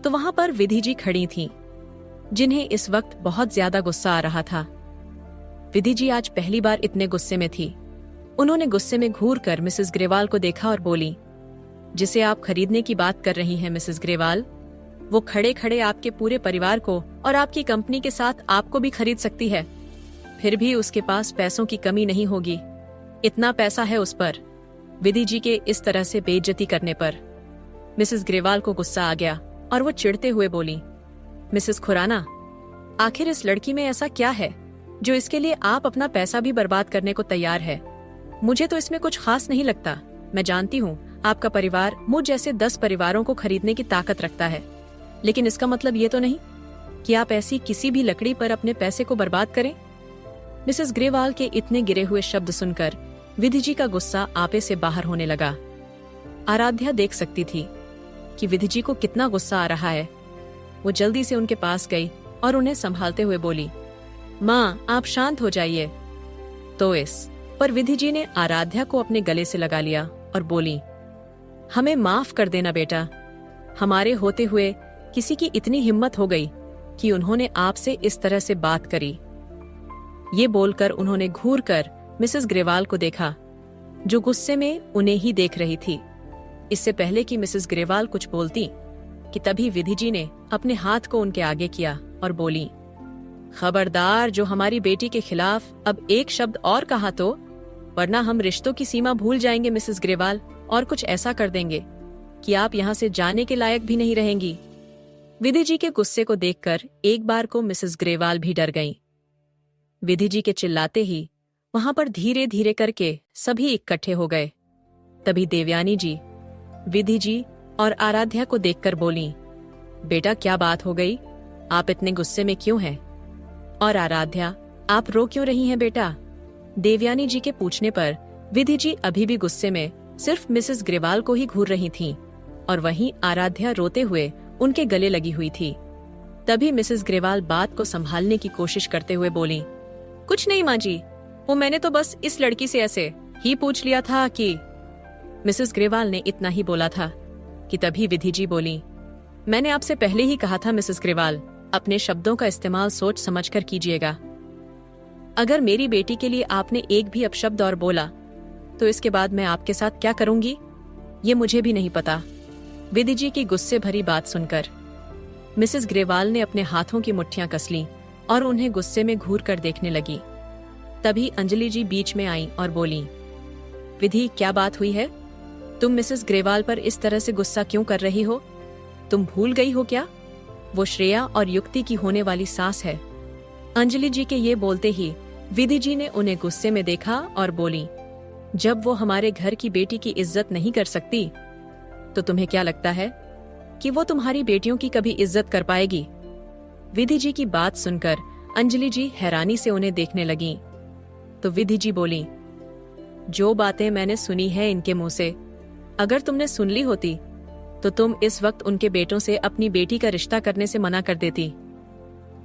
तो वहां पर विधि जी खड़ी थीं, जिन्हें इस वक्त बहुत ज्यादा गुस्सा आ रहा था। विधि जी आज पहली बार इतने गुस्से में थी। उन्होंने गुस्से में घूर कर मिसेस ग्रेवाल को देखा और बोली, जिसे आप खरीदने की बात कर रही हैं मिसेस ग्रेवाल, वो खड़े खड़े आपके पूरे परिवार को और आपकी कंपनी के साथ आपको भी खरीद सकती है। फिर भी उसके पास पैसों की कमी नहीं होगी। इतना पैसा है उस पर। विधि जी के इस तरह से बेइज्जती करने पर मिसेस ग्रेवाल को गुस्सा आ गया और वो चिढ़ते हुए बोली, मिसेस खुराना, आखिर इस लड़की में ऐसा क्या है जो इसके लिए आप अपना पैसा भी बर्बाद करने को तैयार है? मुझे तो इसमें कुछ खास नहीं लगता। मैं जानती हूँ आपका परिवार मुझ जैसे 10 परिवारों को खरीदने की ताकत रखता है, लेकिन इसका मतलब ये तो नहीं कि आप ऐसी किसी भी लकड़ी पर अपने पैसे को बर्बाद करें। मिसेस ग्रेवाल के इतने गिरे हुए शब्द सुनकर विधि जी का गुस्सा आपे से बाहर होने लगा। आराध्या देख सकती थी कि विधि जी को कितना गुस्सा आ रहा है। वो जल्दी से उनके पास गई और उन्हें संभालते हुए बोली, माँ, आप शांत हो जाइए। तो इस पर विधि जी ने आराध्या को अपने गले से लगा लिया और बोली, हमें माफ कर देना बेटा। हमारे होते हुए किसी की इतनी हिम्मत हो गई कि उन्होंने आपसे इस तरह से बात करी। ये बोलकर उन्होंने घूर कर मिसेस ग्रेवाल को देखा, जो गुस्से में उन्हें ही देख रही थी। इससे पहले कि मिसेस ग्रेवाल कुछ बोलती कि तभी विधि जी ने अपने हाथ को उनके आगे किया और बोली, खबरदार, जो हमारी बेटी के खिलाफ अब एक शब्द और कहा तो, वरना हम रिश्तों की सीमा भूल जाएंगे मिसेस ग्रेवाल, और कुछ ऐसा कर देंगे कि आप यहाँ से जाने के लायक भी नहीं रहेंगी। विधि जी के गुस्से को देखकर एक बार को मिसेस ग्रेवाल भी डर गईं। विधि जी के चिल्लाते ही वहां पर धीरे धीरे करके सभी इकट्ठे हो गए। तभी देवयानी जी विधि जी और आराध्या को देखकर बोली, बेटा क्या बात हो गई? आप इतने गुस्से में क्यों हैं? और आराध्या, आप रो क्यों रही हैं बेटा? देवयानी जी के पूछने पर विधि जी अभी भी गुस्से में सिर्फ मिसेस ग्रेवाल को ही घूर रही थीं, और वहीं आराध्या रोते हुए उनके गले लगी हुई थी। तभी मिसेस ग्रेवाल बात को संभालने की कोशिश करते हुए बोली, कुछ नहीं माँ जी, वो मैंने तो बस इस लड़की से ऐसे ही पूछ लिया था कि। मिसेस ग्रेवाल ने इतना ही बोला था कि तभी विधि जी बोली, मैंने आपसे पहले ही कहा था मिसेस ग्रेवाल, अपने शब्दों का इस्तेमाल सोच समझकर कीजिएगा। अगर मेरी बेटी के लिए आपने एक भी अपशब्द और बोला तो इसके बाद मैं आपके साथ क्या करूंगी ये मुझे भी नहीं पता। विधि जी की गुस्से भरी बात सुनकर मिसेस ग्रेवाल ने अपने हाथों की मुट्ठियां कस लीं और उन्हें गुस्से में घूर कर देखने लगी। तभी अंजलि जी बीच में आई और बोली, विधि, क्या बात हुई है? तुम मिसेस ग्रेवाल पर इस तरह से गुस्सा क्यों कर रही हो? तुम भूल गई हो क्या? वो श्रेया और युक्ति की होने वाली सास है। अंजलि जी के ये बोलते ही विधि जी ने उन्हें गुस्से में देखा और बोली, जब वो हमारे घर की बेटी की इज्जत नहीं कर सकती तो तुम्हें क्या लगता है कि वो तुम्हारी बेटियों की कभी इज्जत कर पाएगी? विधि जी की बात सुनकर अंजलि जी हैरानी से उन्हें देखने लगीं। तो विधि जी बोली, जो बातें मैंने सुनी है इनके मुंह से, अगर तुमने सुन ली होती तो तुम इस वक्त उनके बेटों से अपनी बेटी का रिश्ता करने से मना कर देती।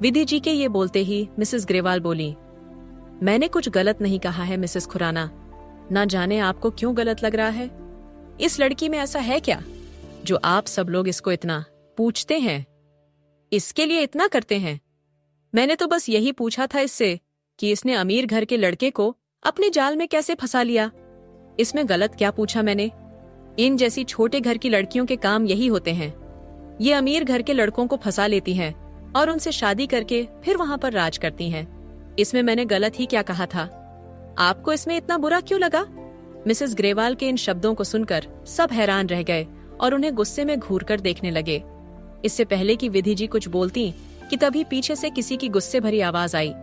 विधि जी के ये बोलते ही मिसेस ग्रेवाल बोली, मैंने कुछ गलत नहीं कहा है मिसेस खुराना। ना जाने आपको क्यों गलत लग रहा है। इस लड़की में ऐसा है क्या जो आप सब लोग इसको इतना पूछते हैं, इसके लिए इतना करते हैं? मैंने तो बस यही पूछा था इससे कि इसने अमीर घर के लड़के को अपने जाल में कैसे फंसा लिया। इसमें गलत क्या पूछा मैंने? इन जैसी छोटे घर की लड़कियों के काम यही होते हैं। ये अमीर घर के लड़कों को फंसा लेती हैं और उनसे शादी करके फिर वहां पर राज करती हैं। इसमें मैंने गलत ही क्या कहा था? आपको इसमें इतना बुरा क्यों लगा? मिसेस ग्रेवाल के इन शब्दों को सुनकर सब हैरान रह गए और उन्हें गुस्से में घूरकर देखने लगे। इससे पहले कि विधि जी कुछ बोलती कि तभी पीछे से किसी की गुस्से भरी आवाज आई।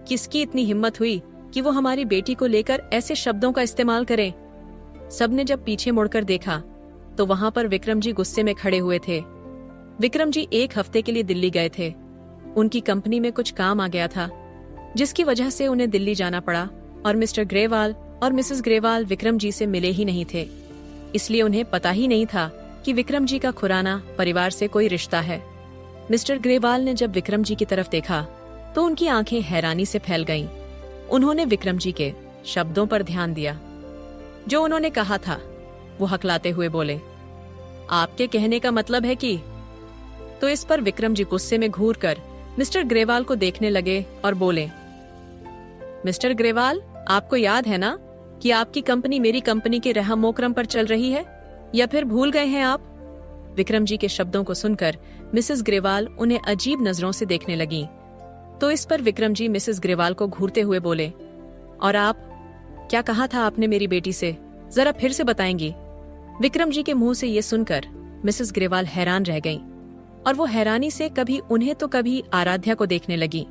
किसकी इतनी हिम्मत हुई कि वो हमारी बेटी को लेकर ऐसे शब्दों का इस्तेमाल करें? सबने जब पीछे मुड़कर देखा तो वहां पर विक्रम जी गुस्से में खड़े हुए थे। विक्रम जी 1 हफ्ते के लिए दिल्ली गए थे। उनकी कंपनी में कुछ काम आ गया था जिसकी वजह से उन्हें दिल्ली जाना पड़ा, और मिस्टर ग्रेवाल और मिसेस ग्रेवाल विक्रम जी से मिले ही नहीं थे। इसलिए उन्हें पता ही नहीं था कि विक्रम जी का खुराना परिवार से कोई रिश्ता है। मिस्टर ग्रेवाल ने जब विक्रम जी की तरफ देखा तो उनकी आंखें हैरानी से फैल गईं। उन्होंने विक्रम जी के शब्दों पर ध्यान दिया। जो उन्होंने कहा था वो हकलाते हुए बोले, आपके कहने का मतलब है कि तो इस पर विक्रम जी गुस्से में घूर कर मिस्टर ग्रेवाल को देखने लगे और बोले, मिस्टर ग्रेवाल, आपको याद है ना कि आपकी कंपनी मेरी कंपनी के रहम मोकरम पर चल रही है, या फिर भूल गए हैं आप? विक्रम जी के शब्दों को सुनकर मिसेस ग्रेवाल उन्हें अजीब नजरों से देखने लगी। तो इस पर विक्रम जी मिसेस ग्रेवाल को घूरते हुए बोले, और आप, क्या कहा था आपने मेरी बेटी से, जरा फिर से बताएंगी? विक्रम जी के मुंह से ये सुनकर मिसेस ग्रेवाल हैरान रह गईं और वो हैरानी से कभी उन्हें तो कभी आराध्या को देखने लगी।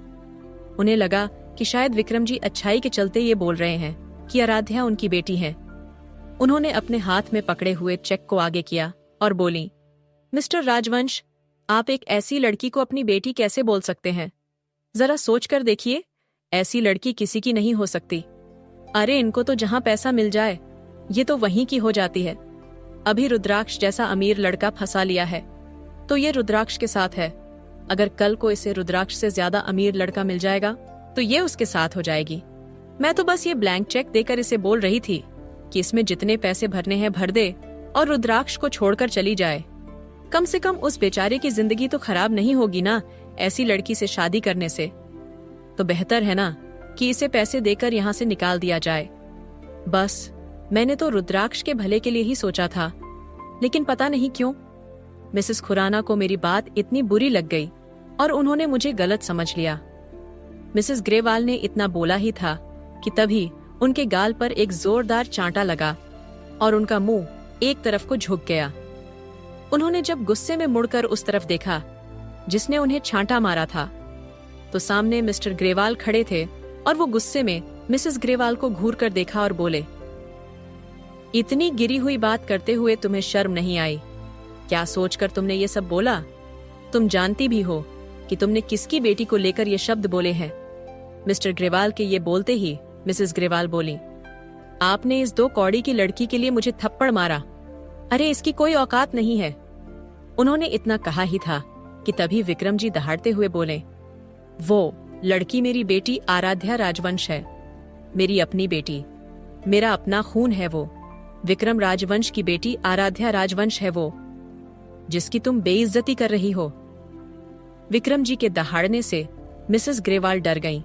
उन्हें लगा कि शायद विक्रम जी अच्छाई के चलते ये बोल रहे हैं कि आराध्या उनकी बेटी है। उन्होंने अपने हाथ में पकड़े हुए चेक को आगे किया और बोली, मिस्टर राजवंश, आप एक ऐसी लड़की को अपनी बेटी कैसे बोल सकते हैं? जरा सोच कर देखिए, ऐसी लड़की किसी की नहीं हो सकती। अरे इनको तो जहां पैसा मिल जाए ये तो वहीं की हो जाती है। अभी रुद्राक्ष जैसा अमीर लड़का फंसा लिया है तो ये रुद्राक्ष के साथ है। अगर कल को इसे रुद्राक्ष से ज्यादा अमीर लड़का मिल जाएगा तो ये उसके साथ हो जाएगी। मैं तो बस ये ब्लैंक चेक देकर इसे बोल रही थी कि इसमें जितने पैसे भरने हैं भर दे और रुद्राक्ष को छोड़कर चली जाए। कम से कम उस बेचारे की जिंदगी तो खराब नहीं होगी ना ऐसी लड़की से शादी करने से। तो बेहतर है ना कि इसे पैसे देकर यहाँ से निकाल दिया जाए। बस मैंने तो रुद्राक्ष के भले के लिए ही सोचा था, लेकिन पता नहीं क्यों मिसेस खुराना को मेरी बात इतनी बुरी लग गई और उन्होंने मुझे गलत समझ लिया। मिसेस ग्रेवाल ने इतना बोला ही था कि तभी उनके गाल पर एक जोरदार चांटा लगा और उनका मुंह एक तरफ को झुक गया। उन्होंने जब गुस्से में मुड़कर उस तरफ देखा जिसने उन्हें छांटा मारा था तो सामने मिस्टर ग्रेवाल खड़े थे और वो गुस्से में मिसेस ग्रेवाल को घूर कर देखा और बोले, इतनी गिरी हुई बात करते हुए तुम्हें शर्म नहीं आई? क्या सोचकर तुमने ये सब बोला? तुम जानती भी हो कि तुमने किसकी बेटी को लेकर ये शब्द बोले हैं। मिस्टर ग्रेवाल के ये बोलते ही मिसेस ग्रेवाल बोली, आपने इस 2 कौड़ी की लड़की के लिए मुझे थप्पड़ मारा। अरे इसकी कोई औकात नहीं है। उन्होंने इतना कहा ही था कि तभी विक्रम जी दहाड़ते हुए बोले, वो लड़की मेरी बेटी आराध्या राजवंश है, मेरी अपनी बेटी, मेरा अपना खून है। वो विक्रम राजवंश की बेटी आराध्या राजवंश है वो जिसकी तुम बेइज्जती कर रही हो। विक्रम जी के दहाड़ने से मिसेस ग्रेवाल डर गईं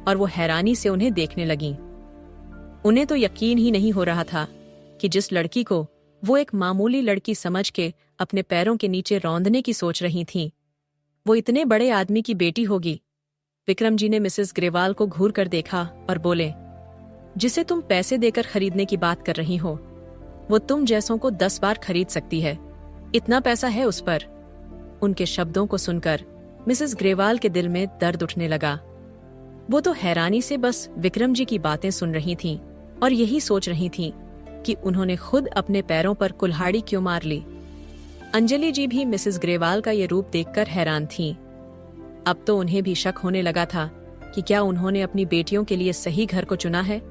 और वो हैरानी से उन्हें देखने लगीं। उन्हें तो यकीन ही नहीं हो रहा था कि जिस लड़की को वो एक मामूली लड़की समझ के अपने पैरों के नीचे रौंदने की सोच रही थीं, वो इतने बड़े आदमी की बेटी होगी। विक्रम जी ने मिसेस ग्रेवाल को घूर कर देखा और बोले, जिसे तुम पैसे देकर खरीदने की बात कर रही हो वो तुम जैसों को 10 बार खरीद सकती है, इतना पैसा है उस पर। उनके शब्दों को सुनकर मिसेस ग्रेवाल के दिल में दर्द उठने लगा। वो तो हैरानी से बस विक्रम जी की बातें सुन रही थीं और यही सोच रही थीं कि उन्होंने खुद अपने पैरों पर कुल्हाड़ी क्यों मार ली। अंजलि जी भी मिसेस ग्रेवाल का ये रूप देखकर हैरान थीं। अब तो उन्हें भी शक होने लगा था कि क्या उन्होंने अपनी बेटियों के लिए सही घर को चुना है।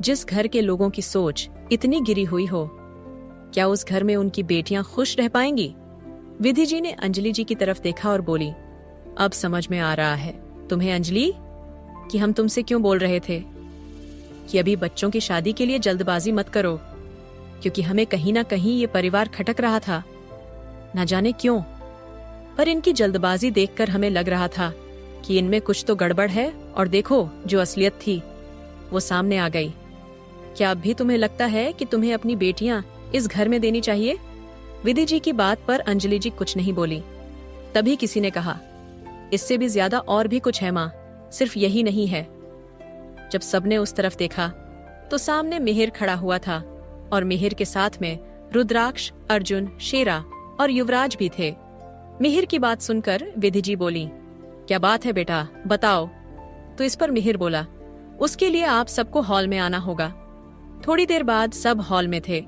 जिस घर के लोगों की सोच इतनी गिरी हुई हो, क्या उस घर में उनकी बेटियां खुश रह पाएंगी? विधि जी ने अंजलि जी की तरफ देखा और बोली, अब समझ में आ रहा है तुम्हें अंजलि कि हम तुमसे क्यों बोल रहे थे कि अभी बच्चों की शादी के लिए जल्दबाजी मत करो, क्योंकि हमें कहीं ना कहीं ये परिवार खटक रहा था, न जाने क्यों। पर इनकी जल्दबाजी देखकर हमें लग रहा था कि इनमें कुछ तो गड़बड़ है और देखो जो असलियत थी वो सामने आ गई। क्या अब भी तुम्हें लगता है कि तुम्हें अपनी बेटियां इस घर में देनी चाहिए? विधि जी की बात पर अंजलि जी कुछ नहीं बोली। तभी किसी ने कहा, इससे भी ज्यादा और भी कुछ है माँ, सिर्फ यही नहीं है। जब सबने उस तरफ देखा तो सामने मिहिर खड़ा हुआ था और मिहिर के साथ में रुद्राक्ष, अर्जुन, शेरा और युवराज भी थे। मिहिर की बात सुनकर विधि जी बोली, क्या बात है बेटा, बताओ। तो इस पर मिहिर बोला, उसके लिए आप सबको हॉल में आना होगा। थोड़ी देर बाद सब हॉल में थे।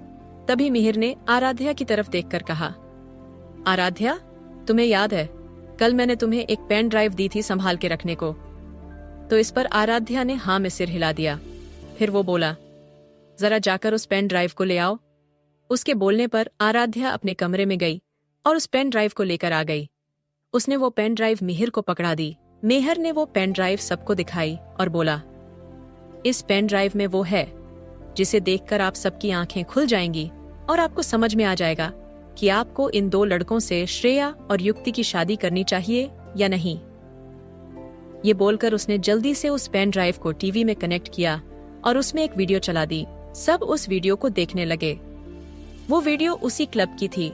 तभी मिहिर ने आराध्या की तरफ देखकर कहा, आराध्या, तुम्हें याद है कल मैंने तुम्हें एक पेन ड्राइव दी थी संभाल के रखने को? तो इस पर आराध्या ने हाँ में सिर हिला दिया। फिर वो बोला, जरा जाकर उस पेन ड्राइव को ले आओ। उसके बोलने पर आराध्या अपने कमरे में गई और उस पेन ड्राइव को लेकर आ गई। उसने वो पेन ड्राइव मिहिर को पकड़ा दी। मिहिर ने वो पेन ड्राइव सबको दिखाई और बोला, इस पेन ड्राइव में वो है जिसे देखकर आप सबकी आंखें खुल जाएंगी और आपको समझ में आ जाएगा कि आपको इन दो लड़कों से श्रेया और युक्ति की शादी करनी चाहिए या नहीं। ये बोलकर उसने जल्दी से उस पेन ड्राइव को टीवी में कनेक्ट किया और उसमें एक वीडियो चला दी। सब उस वीडियो को देखने लगे। वो वीडियो उसी क्लब की थी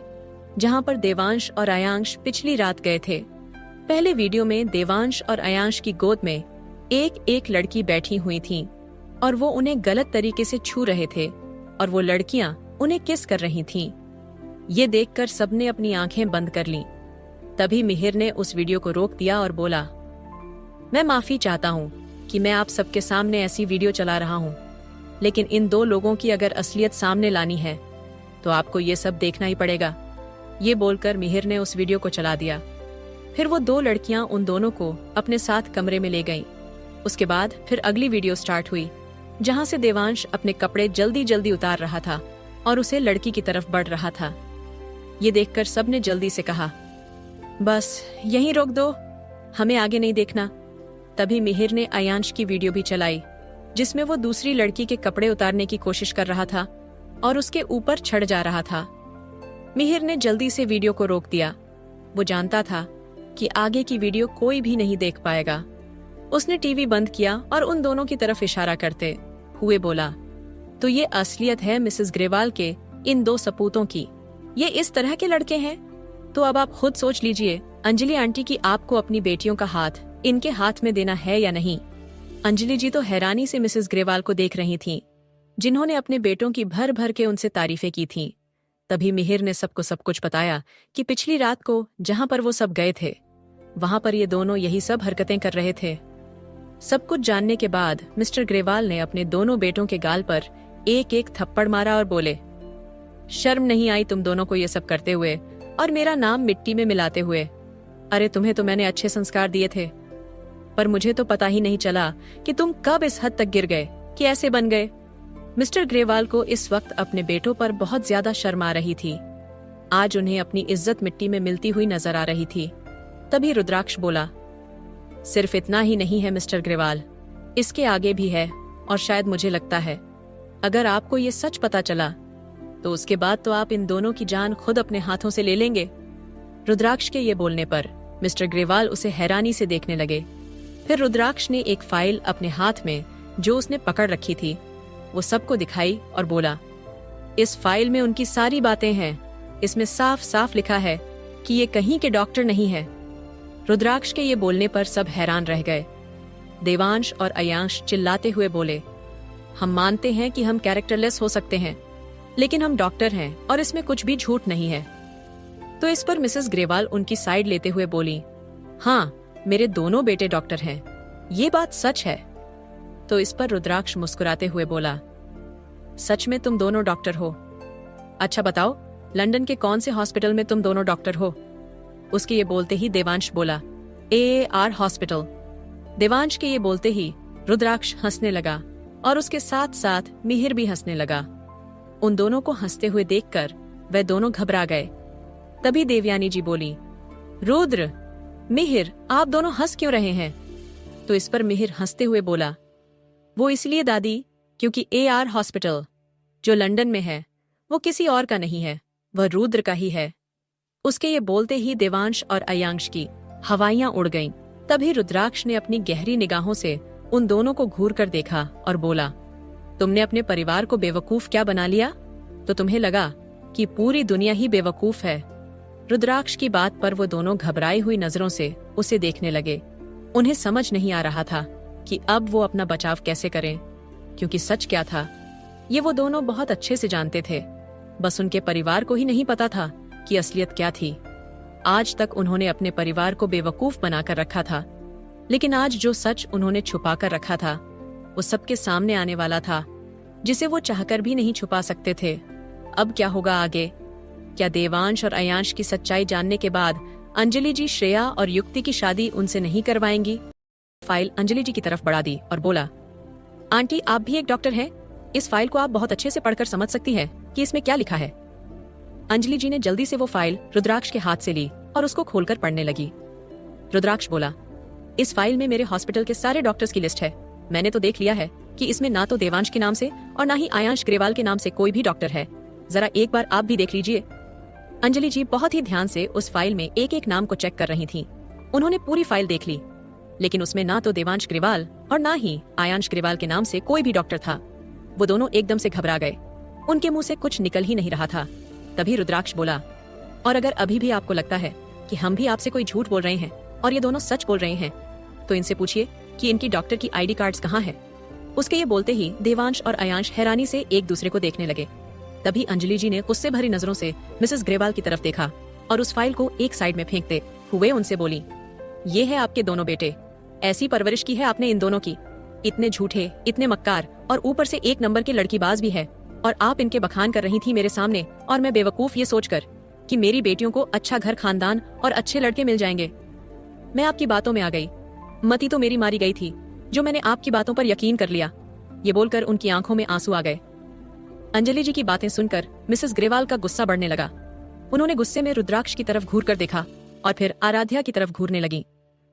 जहां पर देवांश और आयांश पिछली रात गए थे। पहले वीडियो में देवांश और आयांश की गोद में एक एक लड़की बैठी हुई थी और वो उन्हें गलत तरीके से छू रहे थे और वो लड़कियां उन्हें किस कर रही थीं। ये देखकर सबने अपनी आंखें बंद कर लीं। तभी मिहिर ने उस वीडियो को रोक दिया और बोला, मैं माफी चाहता हूँ कि मैं आप सबके सामने ऐसी वीडियो चला रहा हूँ, लेकिन इन दो लोगों की अगर असलियत सामने लानी है तो आपको ये सब देखना ही पड़ेगा। ये बोलकर मिहिर ने उस वीडियो को चला दिया। फिर वो दो लड़कियां उन दोनों को अपने साथ कमरे में ले गईं। उसके बाद फिर अगली वीडियो स्टार्ट हुई जहां से देवांश अपने कपड़े जल्दी जल्दी उतार रहा था और उसे लड़की की तरफ बढ़ रहा था। ये देखकर सबने जल्दी से कहा, बस यहीं रोक दो, हमें आगे नहीं देखना। तभी मिहिर ने आयांश की वीडियो भी चलाई जिसमें वो दूसरी लड़की के कपड़े उतारने की कोशिश कर रहा था और उसके ऊपर चढ़ जा रहा था। मिहिर ने जल्दी से वीडियो को रोक दिया। वो जानता था कि आगे की वीडियो कोई भी नहीं देख पाएगा। उसने टीवी बंद किया और उन दोनों की तरफ इशारा करते हुए बोला, तो ये असलियत है मिसेस ग्रेवाल के इन दो सपूतों की। ये इस तरह के लड़के हैं? तो अब आप खुद सोच लीजिए अंजलि आंटी की आपको अपनी बेटियों का हाथ इनके हाथ में देना है या नहीं। अंजलि जी तो हैरानी से मिसेस ग्रेवाल को देख रही थीं, जिन्होंने अपने बेटों की भर भर के उनसे तारीफें की थीं। तभी मिहिर ने सबको सब कुछ बताया कि पिछली रात को जहां पर वो सब गए थे वहां पर ये दोनों यही सब हरकतें कर रहे थे। सब कुछ जानने के बाद मिस्टर ग्रेवाल ने अपने दोनों बेटों के गाल पर एक एक थप्पड़ मारा और बोले, शर्म नहीं आई तुम दोनों को ये सब करते हुए और मेरा नाम मिट्टी में मिलाते हुए? अरे तुम्हें तो मैंने अच्छे संस्कार दिए थे, पर मुझे तो पता ही नहीं चला कि तुम कब इस हद तक गिर गए कि ऐसे बन गए। मिस्टर ग्रेवाल को इस वक्त अपने बेटों पर बहुत ज्यादा शर्म आ रही थी। आज उन्हें अपनी इज्जत मिट्टी में मिलती हुई नजर आ रही थी। तभी रुद्राक्ष बोला, सिर्फ इतना ही नहीं है मिस्टर ग्रेवाल, इसके आगे भी है और शायद मुझे लगता है अगर आपको ये सच पता चला तो उसके बाद तो आप इन दोनों की जान खुद अपने हाथों से ले लेंगे। रुद्राक्ष के ये बोलने पर मिस्टर ग्रेवाल उसे हैरानी से देखने लगे। फिर रुद्राक्ष ने एक फाइल अपने हाथ में जो उसने पकड़ रखी थी वो सबको दिखाई और बोला, इस फाइल में उनकी सारी बातें हैं। इसमें साफ साफ लिखा है कि ये कहीं के डॉक्टर नहीं है। रुद्राक्ष के ये बोलने पर सब हैरान रह गए। देवांश और आयांश चिल्लाते हुए बोले, हम मानते हैं कि हम कैरेक्टरलेस हो सकते हैं, लेकिन हम डॉक्टर हैं और इसमें कुछ भी झूठ नहीं है। तो इस पर मिसेस ग्रेवाल उनकी साइड लेते हुए बोली, हाँ, मेरे दोनों बेटे डॉक्टर हैं, ये बात सच है। तो इस पर रुद्राक्ष मुस्कुराते हुए बोला, सच में तुम दोनों डॉक्टर हो? अच्छा बताओ, लंदन के कौन से हॉस्पिटल में तुम दोनों डॉक्टर हो? उसके ये बोलते ही देवांश बोला, AAR हॉस्पिटल। देवांश के ये बोलते ही रुद्राक्ष हंसने लगा और उसके साथ साथ मिहिर भी हंसने लगा। उन दोनों को हंसते हुए देखकर वे दोनों घबरा गए। तभी देवयानी जी बोली, रुद्र, मिहिर, आप दोनों हंस क्यों रहे हैं? तो इस पर मिहिर हंसते हुए बोला, वो इसलिए दादी क्योंकि AR हॉस्पिटल जो लंदन में है वो किसी और का नहीं है, वह रुद्र का ही है। उसके ये बोलते ही देवांश और आयांश की हवाइयां उड़ गईं। तभी रुद्राक्ष ने अपनी गहरी निगाहों से उन दोनों को घूर कर देखा और बोला, तुमने अपने परिवार को बेवकूफ क्या बना लिया? तो तुम्हें लगा कि पूरी दुनिया ही बेवकूफ है। रुद्राक्ष की बात पर वो दोनों घबराई हुई नजरों से उसे देखने लगे। उन्हें समझ नहीं आ रहा था कि अब वो अपना बचाव कैसे करें, क्योंकि सच क्या था ये वो दोनों बहुत अच्छे से जानते थे। बस उनके परिवार को ही नहीं पता था कि असलियत क्या थी। आज तक उन्होंने अपने परिवार को बेवकूफ बनाकर रखा था, लेकिन आज जो सच उन्होंने छुपा कर रखा था वो सबके सामने आने वाला था, जिसे वो चाहकर भी नहीं छुपा सकते थे। अब क्या होगा आगे? क्या देवांश और आयांश की सच्चाई जानने के बाद अंजलि जी श्रेया और युक्ति की शादी उनसे नहीं करवाएंगी? फाइल अंजलि जी की तरफ बढ़ा दी और बोला, आंटी, आप भी एक डॉक्टर हैं, इस फाइल को आप बहुत अच्छे से पढ़कर समझ सकती हैं कि इसमें क्या लिखा है। अंजलि जी ने जल्दी से वो फाइल रुद्राक्ष के हाथ से ली और उसको खोलकर पढ़ने लगी। रुद्राक्ष बोला, इस फाइल में मेरे हॉस्पिटल के सारे डॉक्टर्स की लिस्ट है। मैंने तो देख लिया है कि इसमें ना तो देवांश के नाम से और ना ही आयांश ग्रेवाल के नाम से कोई भी डॉक्टर है। जरा एक बार आप भी देख लीजिए। अंजलि जी बहुत ही ध्यान से उस फाइल में एक एक नाम को चेक कर रही थीं। उन्होंने पूरी फाइल देख ली, लेकिन उसमें ना तो देवांश ग्रेवाल और ना ही आयांश ग्रेवाल के नाम से कोई भी डॉक्टर था। वो दोनों एकदम से घबरा गए। उनके मुंह से कुछ निकल ही नहीं रहा था। तभी रुद्राक्ष बोला, और अगर अभी भी आपको लगता है कि हम भी आपसे कोई झूठ बोल रहे हैं और ये दोनों सच बोल रहे हैं, तो इनसे पूछिए कि इनकी डॉक्टर की आईडी कार्ड्स कहाँ हैं। उसके ये बोलते ही देवांश और आयांश हैरानी से एक दूसरे को देखने लगे। तभी अंजलि जी ने गुस्से भरी नजरों से मिसेस ग्रेवाल की तरफ देखा और उस फाइल को एक साइड में फेंकते हुए उनसे बोली, ये है आपके दोनों बेटे। ऐसी परवरिश की है आपने इन दोनों की। इतने झूठे, इतने मक्कार और ऊपर से एक नंबर की लड़कीबाज भी है। और आप इनके बखान कर रही थी मेरे सामने, और मैं बेवकूफ ये सोचकर कि मेरी बेटियों को अच्छा घर, खानदान और अच्छे लड़के मिल जाएंगे। मैं आपकी बातों में आ गई। मती तो मेरी मारी गई थी जो मैंने आपकी बातों पर यकीन कर लिया। ये बोलकर उनकी आंखों में आंसू आ गए। अंजलि जी की बातें सुनकर मिसेस ग्रेवाल का गुस्सा बढ़ने लगा। उन्होंने गुस्से में रुद्राक्ष की तरफ घूर कर देखा और फिर आराध्या की तरफ घूरने लगी।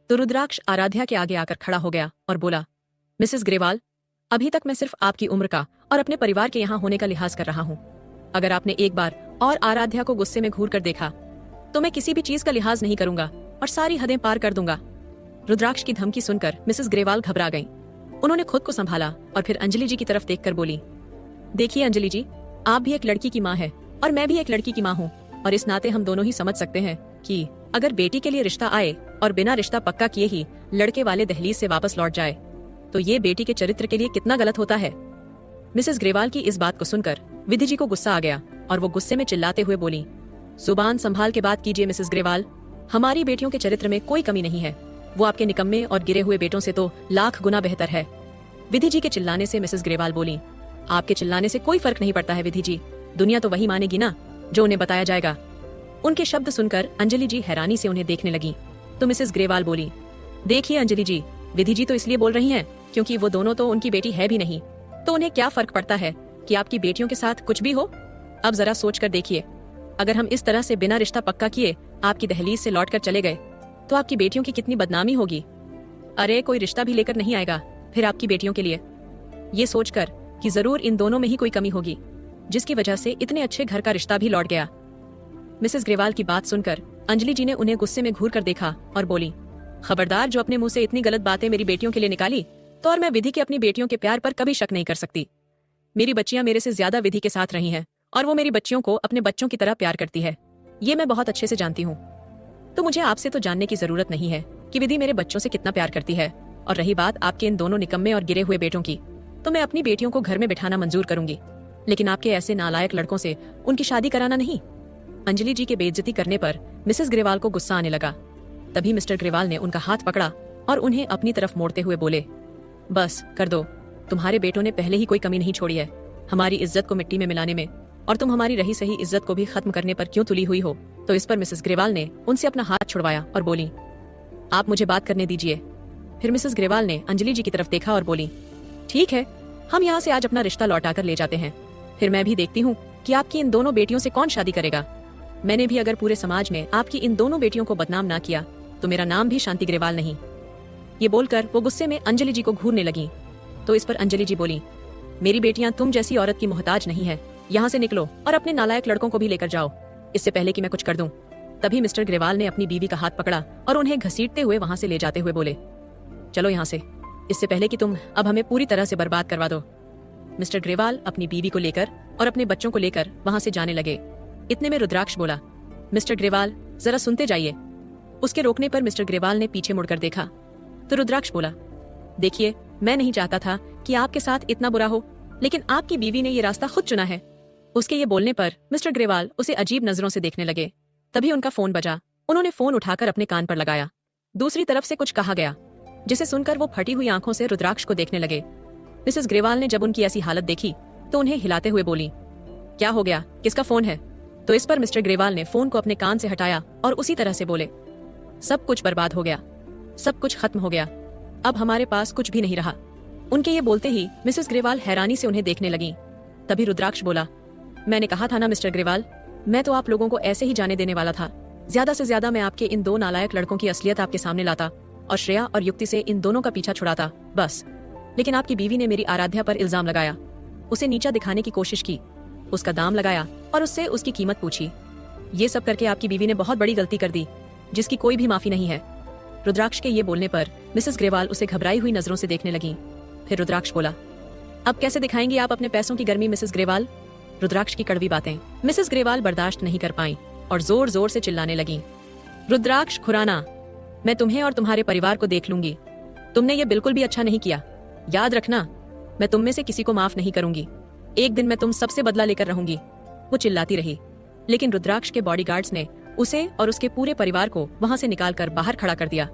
तो रुद्राक्ष आराध्या के आगे आकर खड़ा हो गया और बोला, मिसेस ग्रेवाल, अभी तक मैं सिर्फ आपकी उम्र का और अपने परिवार के यहाँ होने का लिहाज कर रहा हूँ। अगर आपने एक बार और आराध्या को गुस्से में घूर कर देखा तो मैं किसी भी चीज का लिहाज नहीं करूंगा और सारी हदें पार कर दूंगा। रुद्राक्ष की धमकी सुनकर मिसेस ग्रेवाल घबरा गईं। उन्होंने खुद को संभाला और फिर अंजलि जी की तरफ देखकर बोली, देखिए अंजलि जी, आप भी एक लड़की की माँ है और मैं भी एक लड़की की माँ हूँ, और इस नाते हम दोनों ही समझ सकते हैं कि अगर बेटी के लिए रिश्ता आए और बिना रिश्ता पक्का किए ही लड़के वाले दहलीज से वापस लौट जाए तो ये बेटी के चरित्र के लिए कितना गलत होता है। मिसेस ग्रेवाल की इस बात को सुनकर विधि जी को गुस्सा आ गया और वो गुस्से में चिल्लाते हुए बोली, जुबान संभाल के बात कीजिए मिसेस ग्रेवाल। हमारी बेटियों के चरित्र में कोई कमी नहीं है। वो आपके निकम्मे और गिरे हुए बेटों से तो लाख गुना बेहतर है। विधि जी के चिल्लाने से मिसेस ग्रेवाल बोली, आपके चिल्लाने से कोई फर्क नहीं पड़ता है विधि जी। दुनिया तो वही मानेगी ना जो उन्हें बताया जाएगा। उनके शब्द सुनकर अंजलि जी हैरानी से उन्हें देखने लगी। तो मिसेस ग्रेवाल बोली, देखिए अंजलि जी, विधि जी तो इसलिए बोल रही हैं क्योंकि वो दोनों तो उनकी बेटी है भी नहीं, तो उन्हें क्या फर्क पड़ता है कि आपकी बेटियों के साथ कुछ भी हो। अब जरा सोच कर देखिए, अगर हम इस तरह से बिना रिश्ता पक्का किए आपकी दहलीज से लौट कर चले गए तो आपकी बेटियों की कितनी बदनामी होगी। अरे कोई रिश्ता भी लेकर नहीं आएगा फिर आपकी बेटियों के लिए, ये सोचकर कि जरूर इन दोनों में ही कोई कमी होगी जिसकी वजह से इतने अच्छे घर का रिश्ता भी लौट गया। मिसेस ग्रेवाल की बात सुनकर अंजलि जी ने उन्हें गुस्से में घूर कर देखा और बोली, खबरदार जो अपने मुंह से इतनी गलत बातें मेरी बेटियों के लिए निकाली तो और मैं विधि के अपनी बेटियों के प्यार पर कभी शक नहीं कर सकती। मेरी बच्चियां मेरे से ज्यादा विधि के साथ रही हैं और वो मेरी बच्चियों को अपने बच्चों की तरह प्यार करती है। ये मैं बहुत अच्छे से जानती हूँ। तो मुझे आपसे तो जानने की जरूरत नहीं है कि विधि मेरे बच्चों से कितना प्यार करती है। और रही बात आपके इन दोनों निकम्मे और गिरे हुए बेटों की, तो मैं अपनी बेटियों को घर में बिठाना मंजूर करूंगी, लेकिन आपके ऐसे नालायक लड़कों से उनकी शादी कराना नहीं। अंजलि जी के बेइज्जती करने पर मिसेस ग्रेवाल को गुस्सा आने लगा। तभी मिस्टर ग्रेवाल ने उनका हाथ पकड़ा और उन्हें अपनी तरफ मोड़ते हुए बोले, बस कर दो, तुम्हारे बेटों ने पहले ही कोई कमी नहीं छोड़ी है हमारी इज्जत को मिट्टी में मिलाने में, और तुम हमारी रही सही इज्जत को भी खत्म करने पर क्यों तुली हुई हो। तो इस पर मिसेस ग्रेवाल ने उनसे अपना हाथ छुड़वाया और बोली, आप मुझे बात करने दीजिए। फिर मिसेस ग्रेवाल ने अंजलि जी की तरफ देखा और बोली, ठीक है, हम यहाँ से आज अपना रिश्ता लौटा कर ले जाते हैं, फिर मैं भी देखती हूँ कि आपकी इन दोनों बेटियों से कौन शादी करेगा। मैंने भी अगर पूरे समाज में आपकी इन दोनों बेटियों को बदनाम ना किया तो मेरा नाम भी शांति ग्रेवाल नहीं। ये बोलकर वो गुस्से में अंजलि जी को घूरने लगी। तो इस पर अंजलि जी बोली, मेरी बेटियां तुम जैसी औरत की मोहताज नहीं है, यहाँ से निकलो और अपने नालायक लड़कों को भी लेकर जाओ, इससे पहले कि मैं कुछ कर दूं। तभी मिस्टर ग्रेवाल ने अपनी बीवी का हाथ पकड़ा और उन्हें घसीटते हुए वहां से ले जाते हुए बोले, चलो यहाँ से, इससे पहले कि तुम अब हमें पूरी तरह से बर्बाद करवा दो। मिस्टर ग्रेवाल अपनी बीवी को लेकर और अपने बच्चों को लेकर वहां से जाने लगे। इतने में रुद्राक्ष बोला, मिस्टर ग्रेवाल जरा सुनते जाइए। उसके रोकने पर मिस्टर ग्रेवाल ने पीछे मुड़कर देखा तो रुद्राक्ष बोला, देखिए, मैं नहीं चाहता था कि आपके साथ इतना बुरा हो, लेकिन आपकी बीवी ने ये रास्ता खुद चुना है। उसके ये बोलने पर मिस्टर ग्रेवाल उसे अजीब नजरों से देखने लगे। तभी उनका फोन बजा। उन्होंने फोन उठाकर अपने कान पर लगाया। दूसरी तरफ से कुछ कहा गया, जिसे सुनकर वो फटी हुई आंखों से रुद्राक्ष को देखने लगे। मिसेस ग्रेवाल ने जब उनकी ऐसी हालत देखी तो उन्हें हिलाते हुए बोली, क्या हो गया, किसका फोन है। तो इस पर मिस्टर ग्रेवाल ने फोन को अपने कान से हटाया और उसी तरह से बोले, सब कुछ बर्बाद हो गया, सब कुछ खत्म हो गया, अब हमारे पास कुछ भी नहीं रहा। उनके ये बोलते ही मिसेस ग्रेवाल हैरानी से उन्हें देखने लगी। तभी रुद्राक्ष बोला, मैंने कहा था ना मिस्टर ग्रेवाल, मैं तो आप लोगों को ऐसे ही जाने देने वाला था। ज्यादा से ज्यादा मैं आपके इन दो नालायक लड़कों की असलियत आपके सामने लाता और श्रेया और युक्ति से इन दोनों का पीछा छुड़ाता, बस। लेकिन आपकी बीवी ने मेरी आराध्या पर इल्जाम लगाया, उसे नीचा दिखाने की कोशिश की, उसका दाम लगाया और उससे उसकी कीमत पूछी। ये सब करके आपकी बीवी ने बहुत बड़ी गलती कर दी, जिसकी कोई भी माफी नहीं है। रुद्राक्ष के ये बोलने पर मिसेस ग्रेवाल उसे घबराई हुई नजरों से देखने लगी। फिर रुद्राक्ष बोला, अब कैसे दिखाएंगी आप अपने पैसों की गर्मी मिसेस ग्रेवाल? रुद्राक्ष की कड़वी बातें मिसेस ग्रेवाल बर्दाश्त नहीं कर पाईं और जोर जोर से चिल्लाने लगी, रुद्राक्ष खुराना, मैं तुम्हें और तुम्हारे परिवार को देख लूंगी। तुमने ये बिल्कुल भी अच्छा नहीं किया। याद रखना, मैं तुम में से किसी को माफ नहीं करूंगी। एक दिन मैं तुम सबसे बदला लेकर रहूंगी। वो चिल्लाती रही, लेकिन रुद्राक्ष के बॉडीगार्ड्स ने उसे और उसके पूरे परिवार को वहां से निकालकर बाहर खड़ा कर दिया।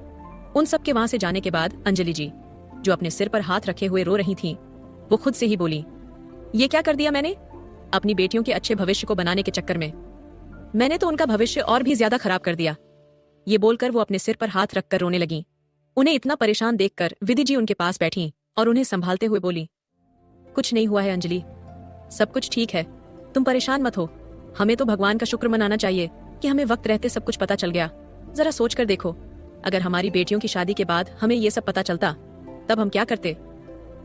उन सब के वहां से जाने के बाद अंजलि जी, जो अपने सिर पर हाथ रखे हुए रो रही थीं, वो खुद से ही बोली, ये क्या कर दिया मैंने? अपनी बेटियों के अच्छे भविष्य को बनाने के चक्कर में मैंने तो उनका भविष्य और भी ज्यादा खराब कर दिया। ये बोलकर वो अपने सिर पर हाथ रखकर रोने लगी। उन्हें इतना परेशान देखकर विधि जी उनके पास बैठी और उन्हें संभालते हुए बोली, कुछ नहीं हुआ है अंजलि, सब कुछ ठीक है, तुम परेशान मत हो। हमें तो भगवान का शुक्र मनाना चाहिए कि हमें वक्त रहते सब कुछ पता चल गया। जरा सोच कर देखो, अगर हमारी बेटियों की शादी के बाद हमें ये सब पता चलता, तब हम क्या करते?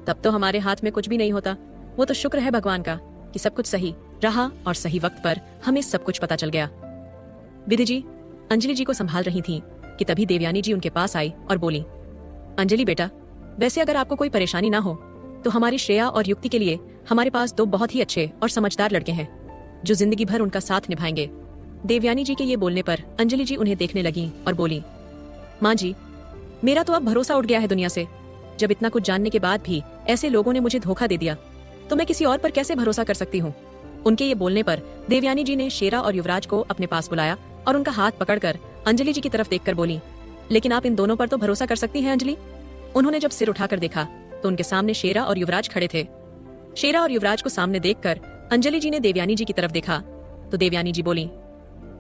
तब तो हमारे हाथ में कुछ भी नहीं होता। वो तो शुक्र है भगवान का कि सब कुछ सही रहा और सही वक्त पर हमें सब कुछ पता चल गया। विधि जी अंजलि जी को संभाल रही थीं कि तभी देवयानी जी उनके पास आई और बोली, अंजलि बेटा, वैसे अगर आपको कोई परेशानी ना हो तो हमारी श्रेया और युक्ति के लिए हमारे पास दो बहुत ही अच्छे और समझदार लड़के हैं, जो जिंदगी भर उनका साथ निभाएंगे। देवयानी जी के ये बोलने पर अंजलि जी उन्हें देखने लगी और बोली, माँ जी, मेरा तो अब भरोसा उठ गया है दुनिया से। जब इतना कुछ जानने के बाद भी ऐसे लोगों ने मुझे धोखा दे दिया, तो मैं किसी और पर कैसे भरोसा कर सकती हूँ? उनके ये बोलने पर देवयानी जी ने शेरा और युवराज को अपने पास बुलाया और उनका हाथ पकड़कर अंजलि जी की तरफ देखकर बोली, लेकिन आप इन दोनों पर तो भरोसा कर सकती हैं अंजलि। उन्होंने जब सिर उठाकर देखा तो उनके सामने शेरा और युवराज खड़े थे। शेरा और युवराज को सामने देखकर अंजलि जी ने देवयानी जी की तरफ देखा तो देवयानी जी बोली,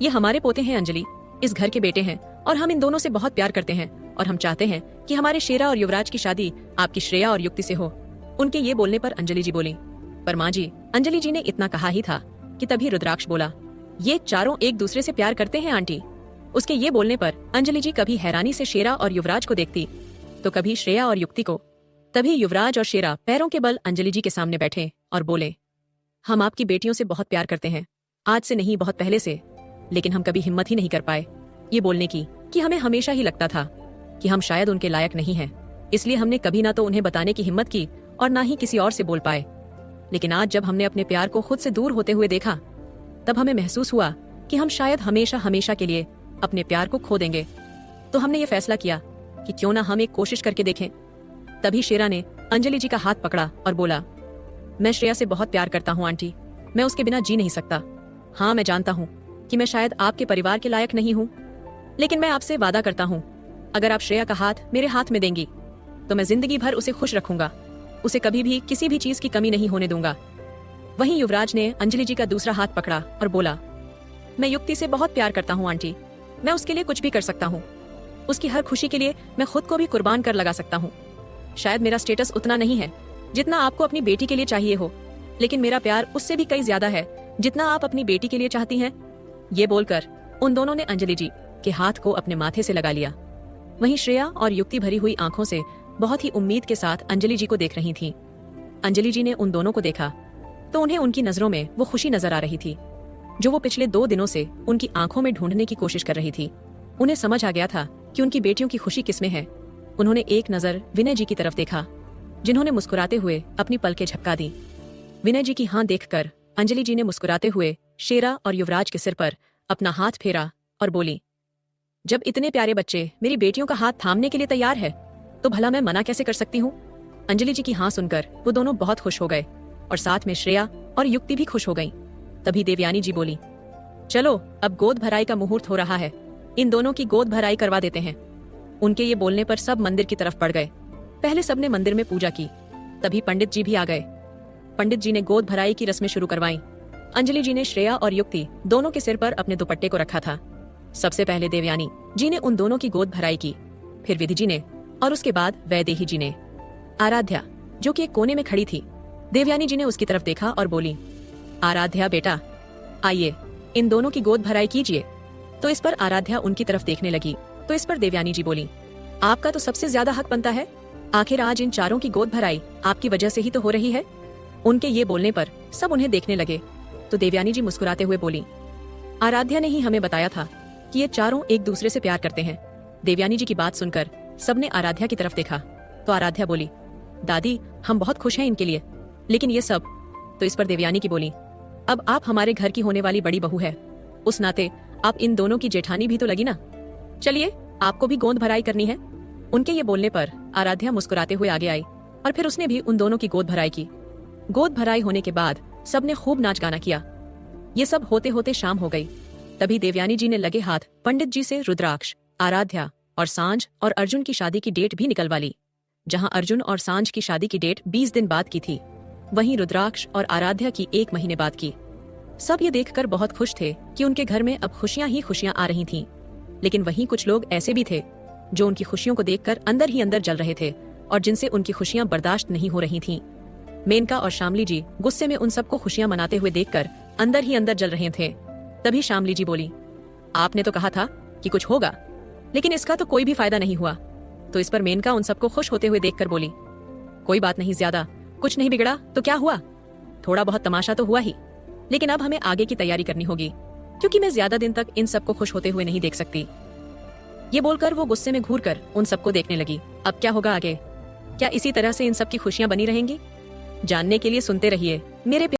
ये हमारे पोते हैं अंजलि, इस घर के बेटे हैं और हम इन दोनों से बहुत प्यार करते हैं और हम चाहते हैं कि हमारे शेरा और युवराज की शादी आपकी श्रेया और युक्ति से हो। उनके ये बोलने पर अंजलि जी बोली, पर माँ जी, अंजलि जी ने इतना कहा ही था कि तभी रुद्राक्ष बोला, ये चारों एक दूसरे से प्यार करते हैं आंटी। उसके ये बोलने पर अंजलि जी कभी हैरानी से शेरा और युवराज को देखती तो कभी श्रेया और युक्ति को। तभी युवराज और शेरा पैरों के बल अंजलि जी के सामने बैठे और बोले, हम आपकी बेटियों से बहुत प्यार करते हैं, आज से नहीं बहुत पहले से, लेकिन हम कभी हिम्मत ही नहीं कर पाए ये बोलने की कि हमें हमेशा ही लगता था कि हम शायद उनके लायक नहीं हैं। इसलिए हमने कभी ना तो उन्हें बताने की हिम्मत की और ना ही किसी और से बोल पाए। लेकिन आज जब हमने अपने प्यार को खुद से दूर होते हुए देखा, तब हमें महसूस हुआ कि हम शायद हमेशा हमेशा के लिए अपने प्यार को खो देंगे। तो हमने ये फैसला किया कि क्यों ना हम एक कोशिश करके देखें। तभी शेरा ने अंजलि जी का हाथ पकड़ा और बोला, मैं श्रेया से बहुत प्यार करता हूँ आंटी, मैं उसके बिना जी नहीं सकता। हाँ, मैं जानता हूँ कि मैं शायद आपके परिवार के लायक नहीं हूँ, लेकिन मैं आपसे वादा करता हूँ, अगर आप श्रेया का हाथ मेरे हाथ में देंगी तो मैं जिंदगी भर उसे खुश रखूंगा, उसे कभी भी किसी भी चीज की कमी नहीं होने दूंगा। वहीं युवराज ने अंजलि जी का दूसरा हाथ पकड़ा और बोला, मैं युक्ति से बहुत प्यार करता हूँ आंटी, मैं उसके लिए कुछ भी कर सकता हूँ। उसकी हर खुशी के लिए मैं खुद को भी कुर्बान कर लगा सकता हूँ। शायद मेरा स्टेटस उतना नहीं है जितना आपको अपनी बेटी के लिए चाहिए हो, लेकिन मेरा प्यार उससे भी कई ज्यादा है जितना आप अपनी बेटी के लिए चाहती हैं। ये बोलकर उन दोनों ने अंजलि जी के हाथ को अपने माथे से लगा लिया। वहीं श्रेया और युक्ति भरी हुई आंखों से बहुत ही उम्मीद के साथ अंजलि जी को देख रही थीं। अंजलि जी ने उन दोनों को देखा तो उन्हें उनकी नजरों में वो खुशी नजर आ रही थी जो वो पिछले 2 दिनों से उनकी आंखों में ढूंढने की कोशिश कर रही थी। उन्हें समझ आ गया था कि उनकी बेटियों की खुशी किसमें है। उन्होंने एक नजर विनय जी की तरफ देखा, जिन्होंने मुस्कुराते हुए अपनी पलकें झपका दी। विनय जी की हां देखकर अंजलि जी ने मुस्कुराते हुए शेरा और युवराज के सिर पर अपना हाथ फेरा और बोली, जब इतने प्यारे बच्चे मेरी बेटियों का हाथ थामने के लिए तैयार है तो भला मैं मना कैसे कर सकती हूँ। अंजलि जी की हाँ सुनकर वो दोनों बहुत खुश हो गए और साथ में श्रेया और युक्ति भी खुश हो गईं। तभी देवयानी जी बोली, चलो अब गोद भराई का मुहूर्त हो रहा है, इन दोनों की गोद भराई करवा देते हैं। उनके ये बोलने पर सब मंदिर की तरफ बढ़ गए। पहले सबने मंदिर में पूजा की, तभी पंडित जी भी आ गए। पंडित जी ने गोद भराई की रस्में शुरू करवाई। अंजलि जी ने श्रेया और युक्ति दोनों के सिर पर अपने दुपट्टे को रखा था। सबसे पहले देवयानी जी ने उन दोनों की गोद भराई की, फिर विधि जी ने और उसके बाद वैदेही जी ने। आराध्या जो कि एक कोने में खड़ी थी, देवयानी जी ने उसकी तरफ देखा और बोली, आराध्या बेटा आइए इन दोनों की गोद भराई कीजिए। तो इस पर आराध्या उनकी तरफ देखने लगी तो इस पर देवयानी जी बोली, आपका तो सबसे ज्यादा हक बनता है, आखिर आज इन चारों की गोद भराई आपकी वजह से ही तो हो रही है। उनके ये बोलने पर सब उन्हें देखने लगे तो देवयानी जी मुस्कुराते हुए बोली, आराध्या ने ही हमें बताया था कि ये चारों एक दूसरे से प्यार करते हैं। देवयानी जी की बात सुनकर सबने आराध्या की तरफ देखा तो आराध्या बोली, दादी हम बहुत खुश हैं इनके लिए, लेकिन ये सब। तो इस पर देवयानी की बोली, अब आप हमारे घर की होने वाली बड़ी बहू है, उस नाते आप इन दोनों की जेठानी भी तो लगी ना। चलिए आपको भी गोद भराई करनी है। उनके ये बोलने पर आराध्या मुस्कुराते हुए आगे आई और फिर उसने भी उन दोनों की गोद भराई की। गोद भराई होने के बाद सबने खूब नाच गाना किया। ये सब होते होते शाम हो गई। तभी देवयानी जी ने लगे हाथ पंडित जी से रुद्राक्ष, आराध्या और सांझ और अर्जुन की शादी की डेट भी निकलवा ली। जहां अर्जुन और सांझ की शादी की डेट 20 दिन बाद की थी, वहीं रुद्राक्ष और आराध्या की 1 महीने बाद की। सब ये देखकर बहुत खुश थे कि उनके घर में अब खुशियां ही खुशियां आ रही थीं। लेकिन वहीं कुछ लोग ऐसे भी थे जो उनकी खुशियों को देखकर अंदर ही अंदर जल रहे थे और जिनसे उनकी खुशियां बर्दाश्त नहीं हो रही थीं। मेनका और शामली जी गुस्से में उन सबको खुशियां मनाते हुए देखकर अंदर ही अंदर जल रहे थे। तभी शामली जी बोली, आपने तो कहा था कि कुछ होगा, लेकिन इसका तो कोई भी फायदा नहीं हुआ। तो इस पर मेनका उन सबको खुश होते हुए देखकर बोली, कोई बात नहीं, ज्यादा कुछ नहीं बिगड़ा तो क्या हुआ, थोड़ा बहुत तमाशा तो हुआ ही, लेकिन अब हमें आगे की तैयारी करनी होगी, क्योंकि मैं ज्यादा दिन तक इन सबको खुश होते हुए नहीं देख सकती। ये बोलकर वो गुस्से में घूरकर उन सबको देखने लगी। अब क्या होगा आगे? क्या इसी तरह से इन सब की खुशियां बनी रहेंगी? जानने के लिए सुनते रहिए मेरे